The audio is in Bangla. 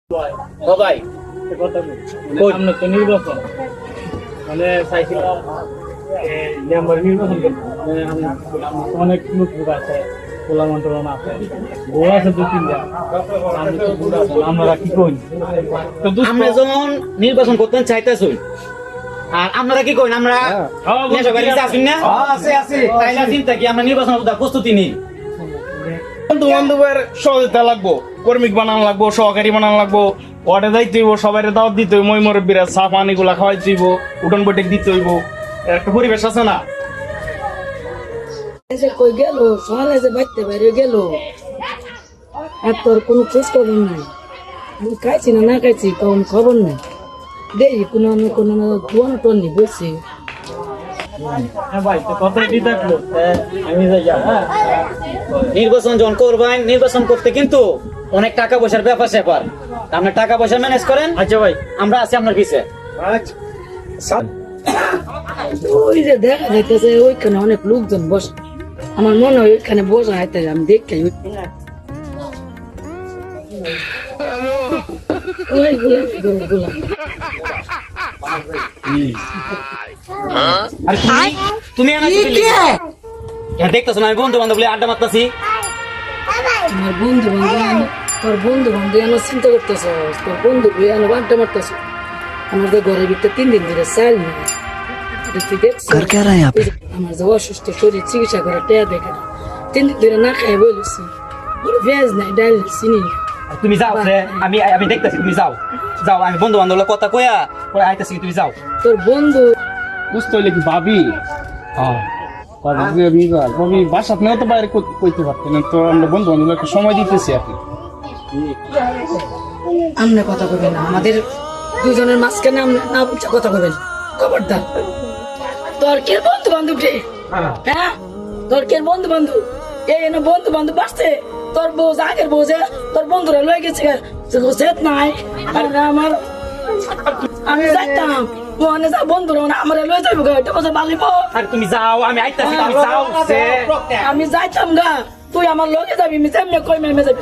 ভাই সামনে তো নির্বাচন মানে চাইছিলাম মেম্বার নির্বাচন করতে অনেক লোক আছে খোলা মন্ত্রণ আছে বউ আছে দু তিনটা আমি তো বুড়া আছি, আমরা কি করি তো আমরা যখন নির্বাচন করতে চাইতেছি আর আপনারা কি করেন আমরা নেশাবাড়ি আছি না তাইলে চিন্তা কি আমরা নির্বাচন প্রস্তুতি নিই বন্ধু বান্ধবের সহযোগিতা লাগবো, কর্মিক বানানো লাগবো, সহকারী বানানো লাগবো, ওয়ার্ডে যাইতে হইব, সবাই দাওয়াত দিতে হইব, মই মুরব্বীরা চা পানি গুলা খাওয়াইতে হইব, উঠোন বৈঠক দিতে হইব, একটা পরিবেশ আছে না? এসে কই গেল সকালে যে বাইতে বাইরে গেল আর তোর কোনো খোঁজ খবর নাই আমি খাইছি না না খাইছি কোন খবর নাই দেখি কোনো না কোনো ধোয়ানো টনি বলছি ভাই তো কথা কি থাকলো আমি যাই হ্যাঁ নির্বাচন যখন করবেন নির্বাচন করতে কিন্তু অনেক টাকা পয়সার ব্যাপার স্যাপার আপনি টাকা পয়সা ম্যানেজ করেন। আচ্ছা ভাই আমরা আছি আপনার পিছে। ওই যে দেখা যাইতেছে ওইখানে অনেক লোকজন বসে আমার মনে হয় ওইখানে বসা হাইতে আমি দেখতে ওইগুলা আর তুমি দেখতেছো না আমি বন্ধু বান্ধব আড্ডা মারতাছি। আমার বন্ধু বান্ধব তোর বন্ধু বান্ধব এনে চিন্তা করতেছ তোর বন্ধু এনে বাড্ডা মারতেছ আমার তো ঘরের ভিতরে 3 দিন ধরে চাল নেই তুই দেখছিস আমার যে অসুস্থ শরীর চিকিৎসা করে টেয়া দেখে 3 দিন ধরে না খাই বলেছি পেঁয়াজ নাই ডাল চিনি তুমি যাও আমি আমি দেখতেছি তুমি যাও যাও আমি বন্ধু বান্ধব কথা কয়া পরে আইতাছি তুমি যাও। তোর বন্ধু বুঝতে হইলে কি ভাবি ভাবি বাসাত নেও তো বাইরে কইতে পারতেন না, তো আমরা বন্ধু বান্ধব একটা সময় দিতেছি আর কি। আমনে কথা কইবেন না আমাদের দুজনের মাঝখানে আমরা না বুঝা কথা কইবেন খবরদার। তোর কে বন্ধু বান্ধব রে হ্যাঁ তোর কে বন্ধু বান্ধব এই না বন্ধু বান্ধব আসছে তোর বউ আগের বউ যে তোর বন্ধুরা লয়ে গেছে সেত নাই আর আমার আমি যাইতাম ওখানে যা বন্ধুরা আমার লয়ে যাইব গা এটা কথা বালিব আর তুমি যাও আমি আইতাছি তুমি যাও আমি যাইতাম গা তুই আমার লগে যাবি আমি যেমনে কই মেমে যাবি